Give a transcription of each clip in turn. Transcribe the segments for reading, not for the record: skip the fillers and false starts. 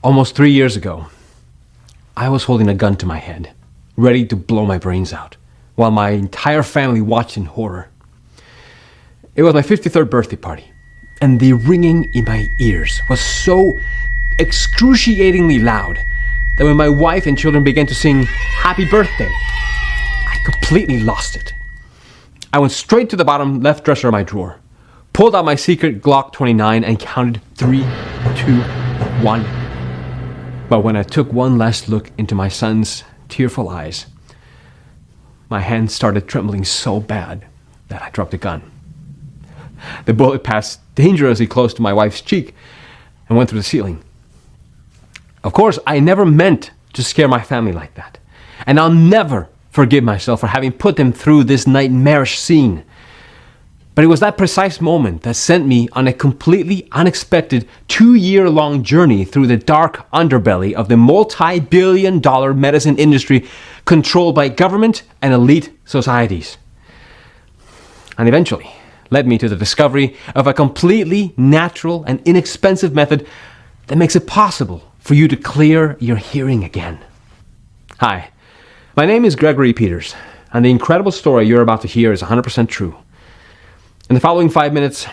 Almost 3 years ago, I was holding a gun to my head, ready to blow my brains out, while my entire family watched in horror. It was my 53rd birthday party, and the ringing in my ears was so excruciatingly loud that when my wife and children began to sing "Happy Birthday," I completely lost it. I went straight to the bottom left dresser of my drawer, pulled out my secret Glock 29 and counted 3, 2, 1. But when I took one last look into my son's tearful eyes, my hand started trembling so bad that I dropped the gun. The bullet passed dangerously close to my wife's cheek and went through the ceiling. Of course, I never meant to scare my family like that, and I'll never forgive myself for having put them through this nightmarish scene. But it was that precise moment that sent me on a completely unexpected 2-year-long journey through the dark underbelly of the multi-billion-dollar medicine industry controlled by government and elite societies. And eventually led me to the discovery of a completely natural and inexpensive method that makes it possible for you to clear your hearing again. Hi, my name is Gregory Peters, and the incredible story you're about to hear is 100% true. In the following 5 minutes,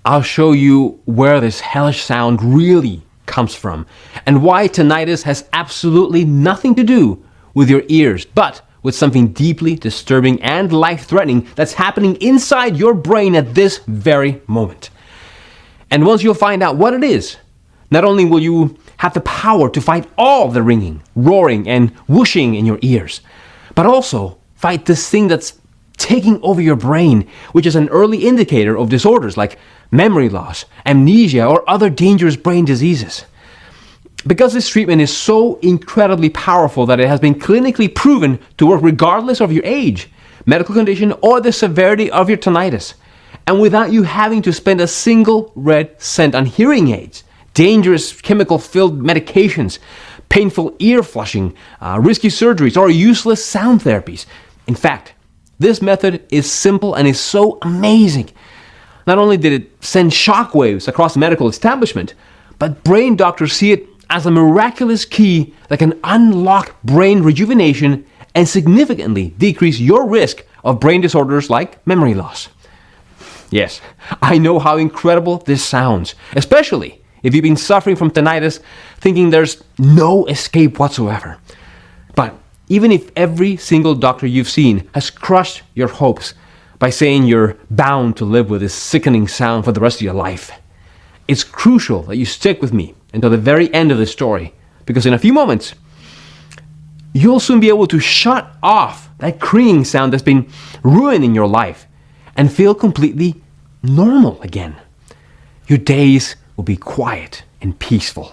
I'll show you where this hellish sound really comes from and why tinnitus has absolutely nothing to do with your ears, but with something deeply disturbing and life-threatening that's happening inside your brain at this very moment. And once you'll find out what it is, not only will you have the power to fight all the ringing, roaring, and whooshing in your ears, but also fight this thing that's taking over your brain, which is an early indicator of disorders like memory loss, amnesia, or other dangerous brain diseases. Because this treatment is so incredibly powerful that it has been clinically proven to work regardless of your age, medical condition, or the severity of your tinnitus, and without you having to spend a single red cent on hearing aids, dangerous chemical-filled medications, painful ear flushing, risky surgeries, or useless sound therapies. In fact, this method is simple and is so amazing. Not only did it send shockwaves across the medical establishment, but brain doctors see it as a miraculous key that can unlock brain rejuvenation and significantly decrease your risk of brain disorders like memory loss. Yes, I know how incredible this sounds, especially if you've been suffering from tinnitus, thinking there's no escape whatsoever. But even if every single doctor you've seen has crushed your hopes by saying you're bound to live with this sickening sound for the rest of your life, it's crucial that you stick with me until the very end of the story, because in a few moments, you'll soon be able to shut off that creaking sound that's been ruining your life and feel completely normal again. Your days will be quiet and peaceful.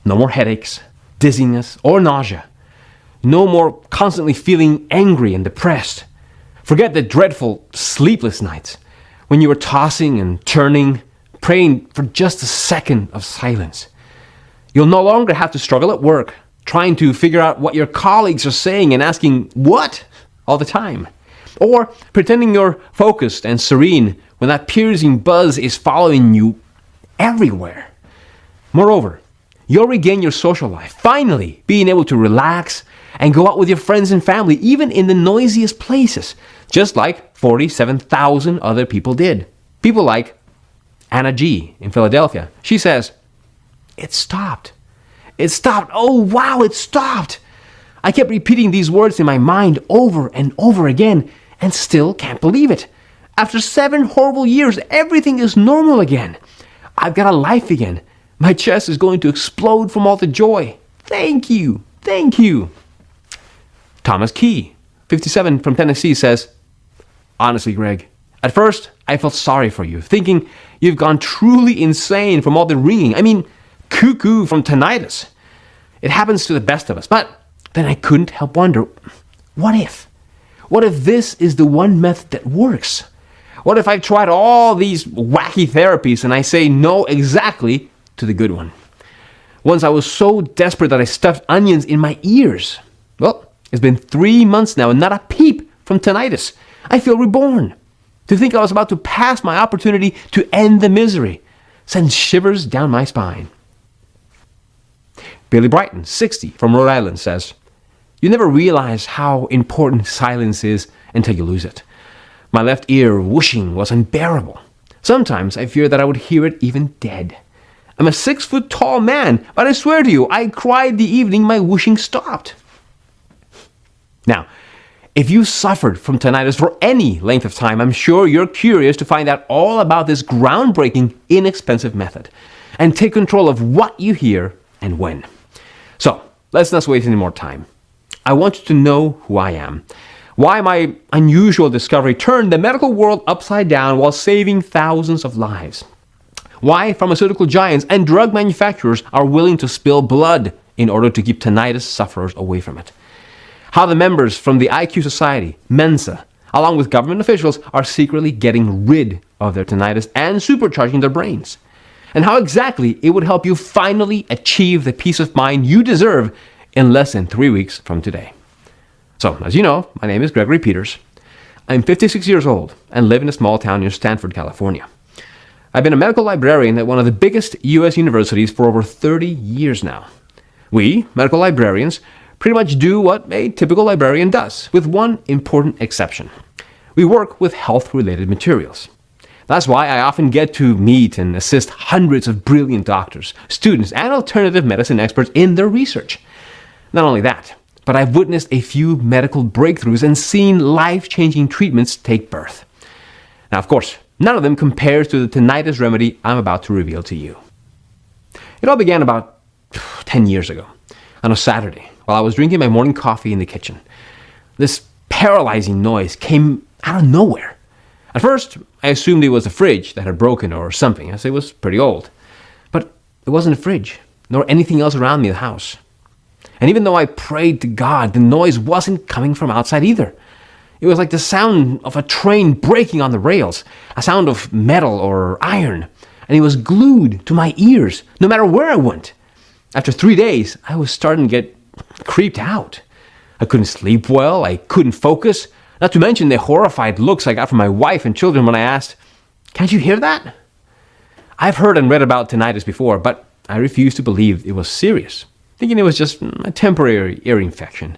No more headaches, dizziness, or nausea. No more constantly feeling angry and depressed. Forget the dreadful sleepless nights when you were tossing and turning, praying for just a second of silence. You'll no longer have to struggle at work, trying to figure out what your colleagues are saying and asking what all the time. Or pretending you're focused and serene when that piercing buzz is following you everywhere. Moreover, you'll regain your social life, finally being able to relax and go out with your friends and family, even in the noisiest places, just like 47,000 other people did. People like Anna G. in Philadelphia. She says, "It stopped. It stopped. Oh, wow, it stopped. I kept repeating these words in my mind over and over again and still can't believe it. After 7 horrible years, everything is normal again. I've got a life again. My chest is going to explode from all the joy. Thank you. Thank you." Thomas Key, 57, from Tennessee, says, "Honestly, Greg, at first I felt sorry for you, thinking you've gone truly insane from all the ringing. I mean, cuckoo from tinnitus. It happens to the best of us. But then I couldn't help wonder, what if? What if this is the one method that works? What if I've tried all these wacky therapies and I say no exactly to the good one? Once I was so desperate that I stuffed onions in my ears. Well, it's been 3 months now and not a peep from tinnitus. I feel reborn. To think I was about to pass my opportunity to end the misery sends shivers down my spine." Billy Brighton, 60, from Rhode Island, says, "You never realize how important silence is until you lose it. My left ear whooshing was unbearable. Sometimes I feared that I would hear it even dead. I'm a 6-foot tall man, but I swear to you, I cried the evening my whooshing stopped." Now, if you suffered from tinnitus for any length of time, I'm sure you're curious to find out all about this groundbreaking, inexpensive method and take control of what you hear and when. So, let's not waste any more time. I want you to know who I am, why my unusual discovery turned the medical world upside down while saving thousands of lives, why pharmaceutical giants and drug manufacturers are willing to spill blood in order to keep tinnitus sufferers away from it, how the members from the IQ Society, Mensa, along with government officials, are secretly getting rid of their tinnitus and supercharging their brains, and how exactly it would help you finally achieve the peace of mind you deserve in less than 3 weeks from today. So, as you know, my name is Gregory Peters. I'm 56 years old and live in a small town near Stanford, California. I've been a medical librarian at one of the biggest U.S. universities for over 30 years now. We, medical librarians, pretty much do what a typical librarian does, with one important exception. We work with health-related materials. That's why I often get to meet and assist hundreds of brilliant doctors, students, and alternative medicine experts in their research. Not only that, but I've witnessed a few medical breakthroughs and seen life-changing treatments take birth. Now, of course, none of them compares to the tinnitus remedy I'm about to reveal to you. It all began about 10 years ago, on a Saturday, while I was drinking my morning coffee in the kitchen. This paralyzing noise came out of nowhere. At first, I assumed it was a fridge that had broken or something, as it was pretty old. But it wasn't a fridge, nor anything else around me in the house. And even though I prayed to God, the noise wasn't coming from outside either. It was like the sound of a train breaking on the rails, a sound of metal or iron, and it was glued to my ears, no matter where I went. After 3 days, I was starting to get creeped out. I couldn't sleep well, I couldn't focus, not to mention the horrified looks I got from my wife and children when I asked, "Can't you hear that?" I've heard and read about tinnitus before, but I refused to believe it was serious, thinking it was just a temporary ear infection.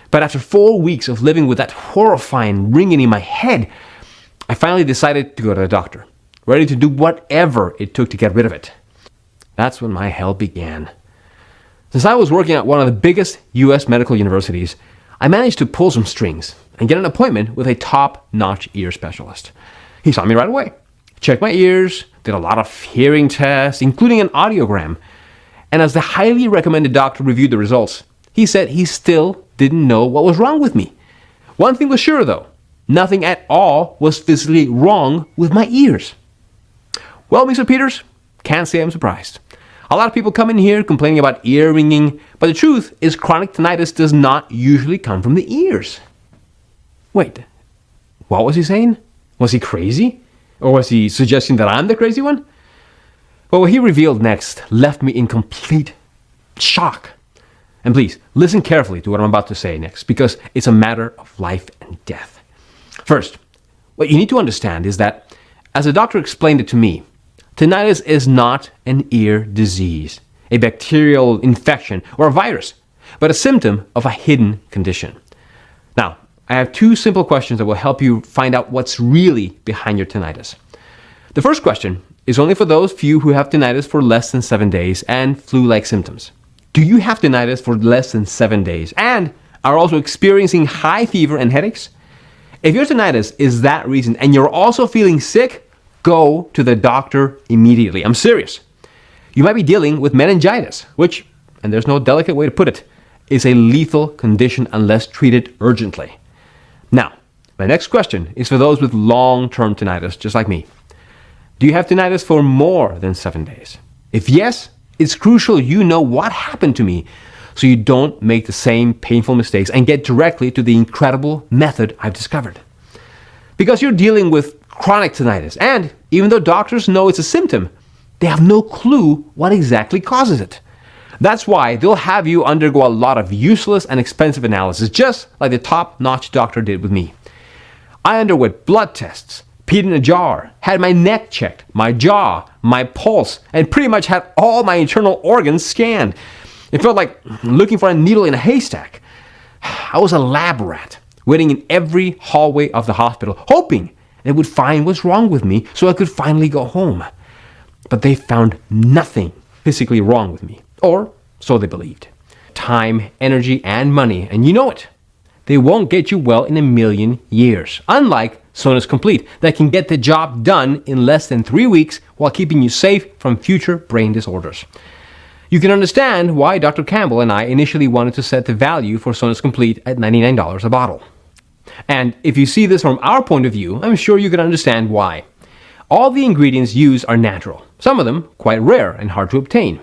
But after 4 weeks of living with that horrifying ringing in my head, I finally decided to go to the doctor, ready to do whatever it took to get rid of it. That's when my hell began. Since I was working at one of the biggest U.S. medical universities, I managed to pull some strings and get an appointment with a top-notch ear specialist. He saw me right away, checked my ears, did a lot of hearing tests, including an audiogram. And as the highly recommended doctor reviewed the results, he said he still didn't know what was wrong with me. One thing was sure, though. Nothing at all was physically wrong with my ears. Well, Mr. Peters, can't say I'm surprised. A lot of people come in here complaining about ear ringing, but the truth is chronic tinnitus does not usually come from the ears. Wait, what was he saying? Was he crazy? Or was he suggesting that I'm the crazy one? Well, what he revealed next left me in complete shock. And please, listen carefully to what I'm about to say next, because it's a matter of life and death. First, what you need to understand is that, as the doctor explained it to me, tinnitus is not an ear disease, a bacterial infection, or a virus, but a symptom of a hidden condition. Now, I have 2 simple questions that will help you find out what's really behind your tinnitus. The first question is only for those few who have tinnitus for less than 7 days and flu-like symptoms. Do you have tinnitus for less than 7 days and are also experiencing high fever and headaches? If your tinnitus is that reason and you're also feeling sick, go to the doctor immediately. I'm serious. You might be dealing with meningitis, which, and there's no delicate way to put it, is a lethal condition unless treated urgently. Now, my next question is for those with long-term tinnitus, just like me. Do you have tinnitus for more than 7 days? If yes, it's crucial you know what happened to me so you don't make the same painful mistakes and get directly to the incredible method I've discovered. Because you're dealing with chronic tinnitus, and even though doctors know it's a symptom, they have no clue what exactly causes it. That's why they'll have you undergo a lot of useless and expensive analysis, just like the top-notch doctor did with me. I underwent blood tests, peed in a jar, had my neck checked, my jaw, my pulse, and pretty much had all my internal organs scanned. It felt like looking for a needle in a haystack. I was a lab rat, waiting in every hallway of the hospital, hoping they would find what's wrong with me so I could finally go home. But they found nothing physically wrong with me, or so they believed. Time, energy, and money, and you know it. They won't get you well in a million years, unlike Sonus Complete, that can get the job done in less than 3 weeks while keeping you safe from future brain disorders. You can understand why Dr. Campbell and I initially wanted to set the value for Sonus Complete at $99 a bottle. And if you see this from our point of view, I'm sure you can understand why. All the ingredients used are natural, some of them quite rare and hard to obtain.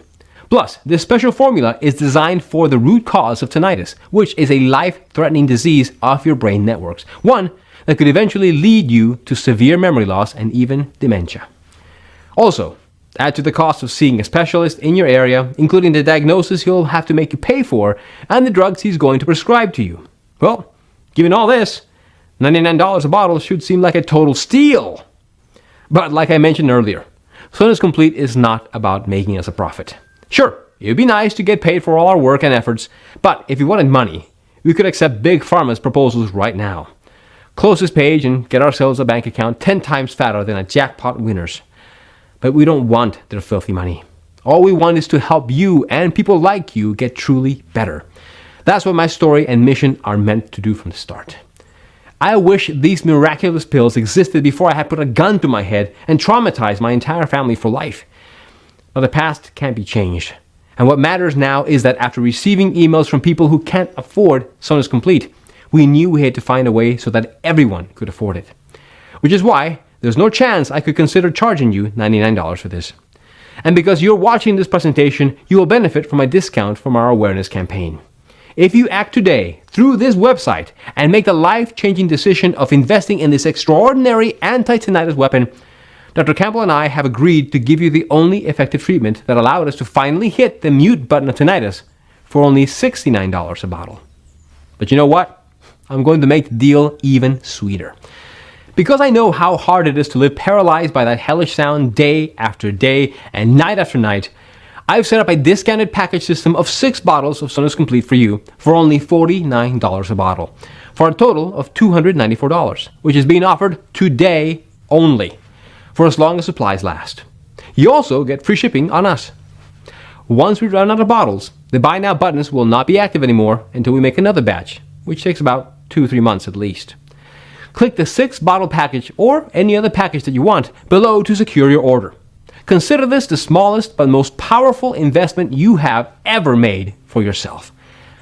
Plus, this special formula is designed for the root cause of tinnitus, which is a life-threatening disease of your brain networks, one that could eventually lead you to severe memory loss and even dementia. Also, add to the cost of seeing a specialist in your area, including the diagnosis he'll have to make you pay for and the drugs he's going to prescribe to you. Well, given all this, $99 a bottle should seem like a total steal. But like I mentioned earlier, Sonus Complete is not about making us a profit. Sure, it would be nice to get paid for all our work and efforts, but if you wanted money, we could accept Big Pharma's proposals right now. Close this page and get ourselves a bank account 10 times fatter than a jackpot winner's. But we don't want their filthy money. All we want is to help you and people like you get truly better. That's what my story and mission are meant to do from the start. I wish these miraculous pills existed before I had put a gun to my head and traumatized my entire family for life. But the past can't be changed. And what matters now is that after receiving emails from people who can't afford Sonus Complete, we knew we had to find a way so that everyone could afford it. Which is why there's no chance I could consider charging you $99 for this. And because you're watching this presentation, you will benefit from a discount from our awareness campaign. If you act today through this website and make the life-changing decision of investing in this extraordinary anti-tinnitus weapon, Dr. Campbell and I have agreed to give you the only effective treatment that allowed us to finally hit the mute button of tinnitus for only $69 a bottle. But you know what? I'm going to make the deal even sweeter. Because I know how hard it is to live paralyzed by that hellish sound day after day and night after night, I've set up a discounted package system of 6 bottles of Sonus Complete for you for only $49 a bottle, for a total of $294, which is being offered today only, for as long as supplies last. You also get free shipping on us. Once we run out of bottles, the Buy Now buttons will not be active anymore until we make another batch, which takes about 2-3 months at least. Click the 6-bottle package or any other package that you want below to secure your order. Consider this the smallest but most powerful investment you have ever made for yourself.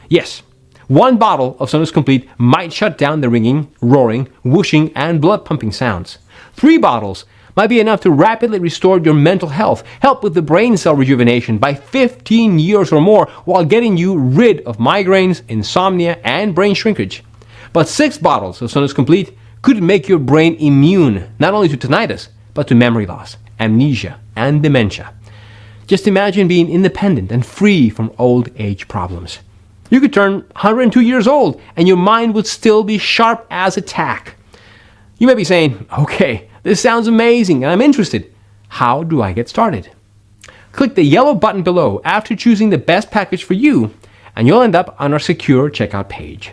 Yes, 1 bottle of Sonus Complete might shut down the ringing, roaring, whooshing, and blood-pumping sounds. 3 bottles might be enough to rapidly restore your mental health, help with the brain cell rejuvenation by 15 years or more while getting you rid of migraines, insomnia, and brain shrinkage. But 6 bottles of Sonus Complete could make your brain immune not only to tinnitus, but to memory loss, amnesia, and dementia. Just imagine being independent and free from old age problems. You could turn 102 years old and your mind would still be sharp as a tack. You may be saying, okay, this sounds amazing and I'm interested. How do I get started? Click the yellow button below after choosing the best package for you and you'll end up on our secure checkout page.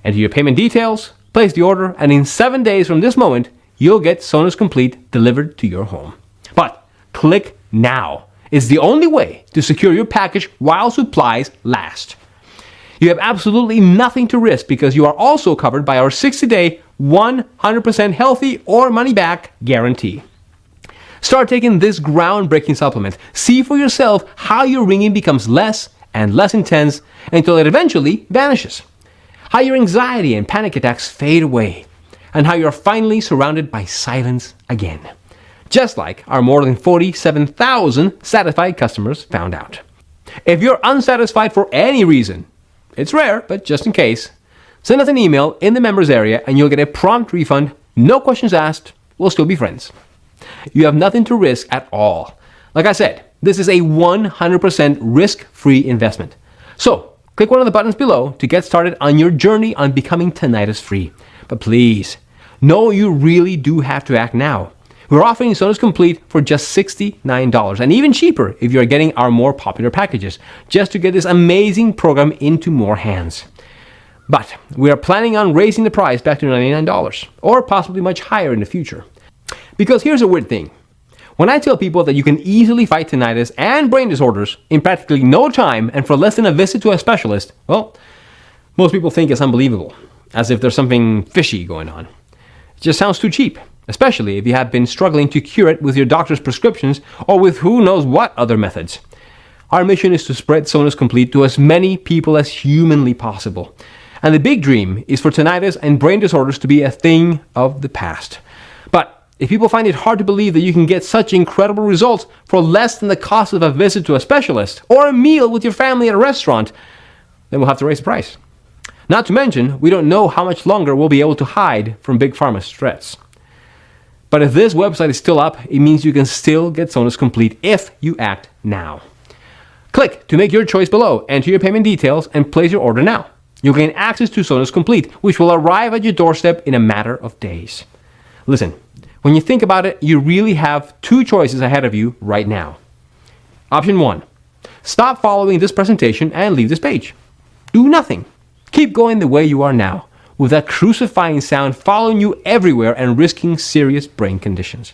Enter your payment details, place the order, and in 7 days from this moment, you'll get Sonus Complete delivered to your home. But click now. It's the only way to secure your package while supplies last. You have absolutely nothing to risk because you are also covered by our 60-day 100% healthy or money-back guarantee. Start taking this groundbreaking supplement. See for yourself how your ringing becomes less and less intense until it eventually vanishes. How your anxiety and panic attacks fade away, and how you're finally surrounded by silence again. Just like our more than 47,000 satisfied customers found out. If you're unsatisfied for any reason, it's rare, but just in case, send us an email in the members area and you'll get a prompt refund, no questions asked, we'll still be friends. You have nothing to risk at all. Like I said, this is a 100% risk-free investment. So, click one of the buttons below to get started on your journey on becoming tinnitus-free. But please, know you really do have to act now. We're offering Sonus Complete for just $69, and even cheaper if you're getting our more popular packages, just to get this amazing program into more hands. But we are planning on raising the price back to $99, or possibly much higher in the future. Because here's a weird thing. When I tell people that you can easily fight tinnitus and brain disorders in practically no time and for less than a visit to a specialist, well, most people think it's unbelievable, as if there's something fishy going on. It just sounds too cheap, especially if you have been struggling to cure it with your doctor's prescriptions or with who knows what other methods. Our mission is to spread Sonus Complete to as many people as humanly possible. And the big dream is for tinnitus and brain disorders to be a thing of the past. But if people find it hard to believe that you can get such incredible results for less than the cost of a visit to a specialist or a meal with your family at a restaurant, then we'll have to raise the price. Not to mention, we don't know how much longer we'll be able to hide from Big Pharma's threats. But if this website is still up, it means you can still get Sonus Complete if you act now. Click to make your choice below, enter your payment details, and place your order now. You'll gain access to Sonus Complete, which will arrive at your doorstep in a matter of days. Listen, when you think about it, you really have two choices ahead of you right now. Option 1. Stop following this presentation and leave this page. Do nothing. Keep going the way you are now, with that crucifying sound following you everywhere and risking serious brain conditions.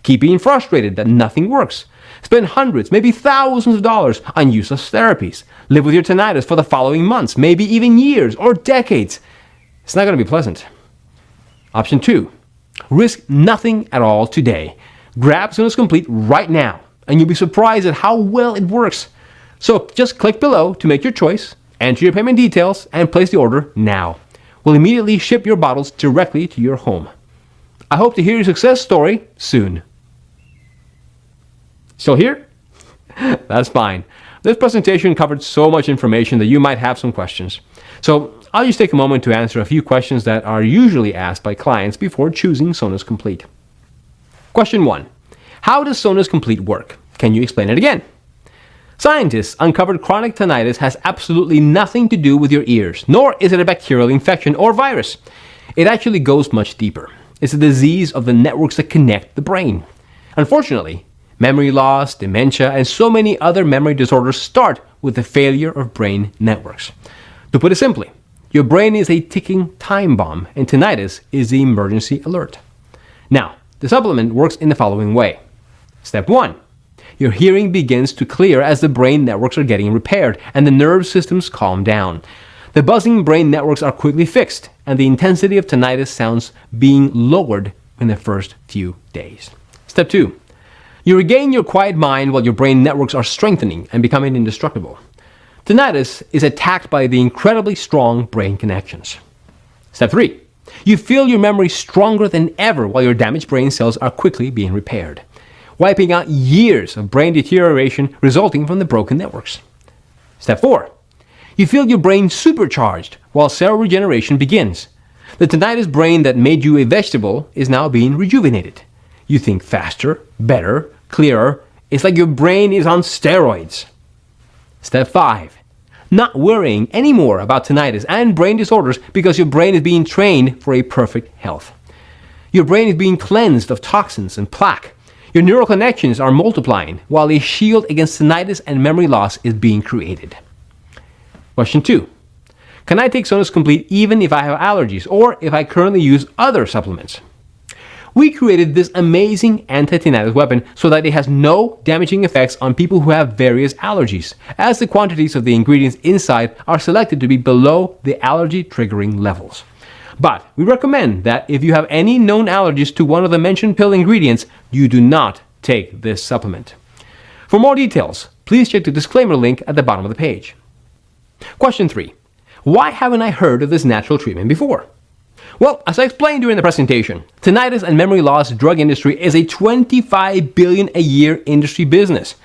Keep being frustrated that nothing works. Spend hundreds, maybe thousands of dollars on useless therapies. Live with your tinnitus for the following months, maybe even years or decades. It's not going to be pleasant. Option 2. Risk nothing at all today. Grab Sonus Complete right now, and you'll be surprised at how well it works. So just click below to make your choice, enter your payment details, and place the order now. We'll immediately ship your bottles directly to your home. I hope to hear your success story soon. Still here? That's fine. This presentation covered so much information that you might have some questions. So I'll just take a moment to answer a few questions that are usually asked by clients before choosing Sonus Complete. Question 1. How does Sonus Complete work? Can you explain it again? Scientists uncovered chronic tinnitus has absolutely nothing to do with your ears, nor is it a bacterial infection or virus. It actually goes much deeper. It's a disease of the networks that connect the brain. Unfortunately, memory loss, dementia, and so many other memory disorders start with the failure of brain networks. To put it simply, your brain is a ticking time bomb, and tinnitus is the emergency alert. Now, the supplement works in the following way. Step 1. Your hearing begins to clear as the brain networks are getting repaired and the nerve systems calm down. The buzzing brain networks are quickly fixed, and the intensity of tinnitus sounds being lowered in the first few days. Step 2. You regain your quiet mind while your brain networks are strengthening and becoming indestructible. Tinnitus is attacked by the incredibly strong brain connections. Step 3. You feel your memory stronger than ever while your damaged brain cells are quickly being repaired, wiping out years of brain deterioration resulting from the broken networks. Step 4. You feel your brain supercharged while cell regeneration begins. The tinnitus brain that made you a vegetable is now being rejuvenated. You think faster, better, clearer. It's like your brain is on steroids. Step 5. Not worrying anymore about tinnitus and brain disorders because your brain is being trained for a perfect health. Your brain is being cleansed of toxins and plaque. Your neural connections are multiplying while a shield against tinnitus and memory loss is being created. Question 2. Can I take Sonus Complete even if I have allergies or if I currently use other supplements? We created this amazing anti-tinnitus weapon so that it has no damaging effects on people who have various allergies, as the quantities of the ingredients inside are selected to be below the allergy triggering levels. But we recommend that if you have any known allergies to one of the mentioned pill ingredients, you do not take this supplement. For more details, please check the disclaimer link at the bottom of the page. Question 3. Why haven't I heard of this natural treatment before? Well, as I explained during the presentation, tinnitus and memory loss drug industry is a $25 billion a year industry business.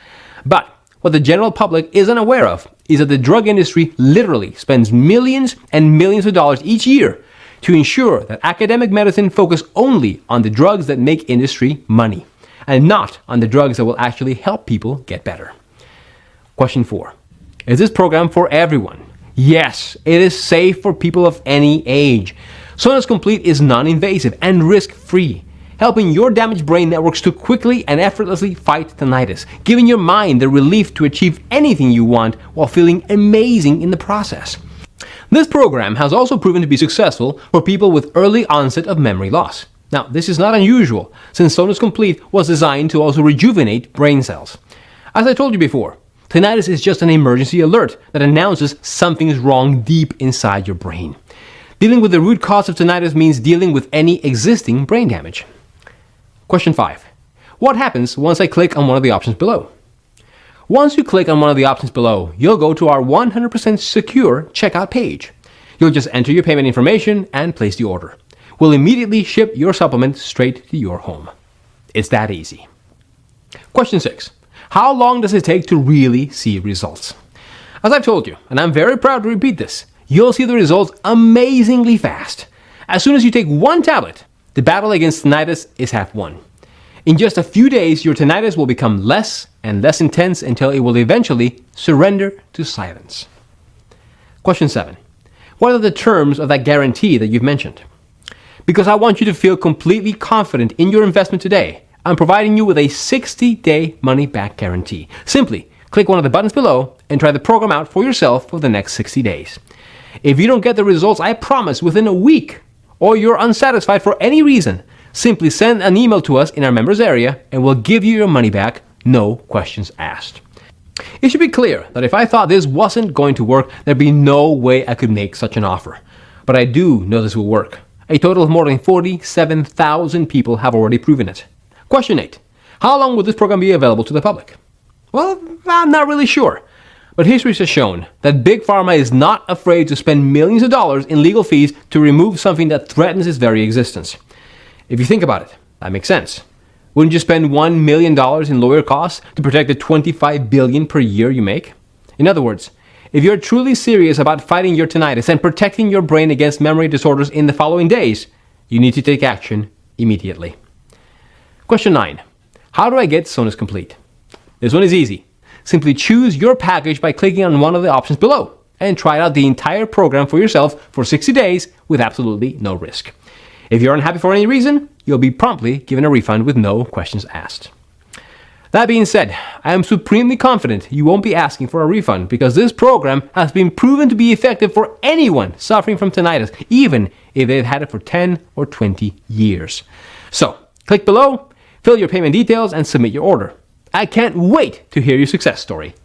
But what the general public isn't aware of is that the drug industry literally spends millions and millions of dollars each year to ensure that academic medicine focus only on the drugs that make industry money, and not on the drugs that will actually help people get better. Question 4. Is this program for everyone? Yes, it is safe for people of any age. Sonus Complete is non-invasive and risk-free. helping your damaged brain networks to quickly and effortlessly fight tinnitus, giving your mind the relief to achieve anything you want while feeling amazing in the process. This program has also proven to be successful for people with early onset of memory loss. Now, this is not unusual, since Sonus Complete was designed to also rejuvenate brain cells. As I told you before, tinnitus is just an emergency alert that announces something is wrong deep inside your brain. Dealing with the root cause of tinnitus means dealing with any existing brain damage. Question 5. What happens once I click on one of the options below? Once you click on one of the options below, you'll go to our 100% secure checkout page. You'll just enter your payment information and place the order. We'll immediately ship your supplement straight to your home. It's that easy. Question 6. How long does it take to really see results? As I've told you, and I'm very proud to repeat this, you'll see the results amazingly fast. As soon as you take one tablet, the battle against tinnitus is half won. In just a few days, your tinnitus will become less and less intense until it will eventually surrender to silence. Question 7. What are the terms of that guarantee that you've mentioned? Because I want you to feel completely confident in your investment today, I'm providing you with a 60-day money-back guarantee. Simply click one of the buttons below and try the program out for yourself for the next 60 days. If you don't get the results I promise within a week, or you're unsatisfied for any reason, simply send an email to us in our members area and we'll give you your money back, no questions asked. It should be clear that if I thought this wasn't going to work, there'd be no way I could make such an offer. But I do know this will work. A total of more than 47,000 people have already proven it. Question 8. How long will this program be available to the public? Well, I'm not really sure. But history has shown that Big Pharma is not afraid to spend millions of dollars in legal fees to remove something that threatens its very existence. If you think about it, that makes sense. Wouldn't you spend $1 million in lawyer costs to protect the $25 billion per year you make? In other words, if you're truly serious about fighting your tinnitus and protecting your brain against memory disorders in the following days, you need to take action immediately. Question 9. How do I get Sonus Complete? This one is easy. Simply choose your package by clicking on one of the options below and try out the entire program for yourself for 60 days with absolutely no risk. If you're unhappy for any reason, you'll be promptly given a refund with no questions asked. That being said, I am supremely confident you won't be asking for a refund because this program has been proven to be effective for anyone suffering from tinnitus, even if they've had it for 10 or 20 years. So, click below, fill your payment details, and submit your order. I can't wait to hear your success story.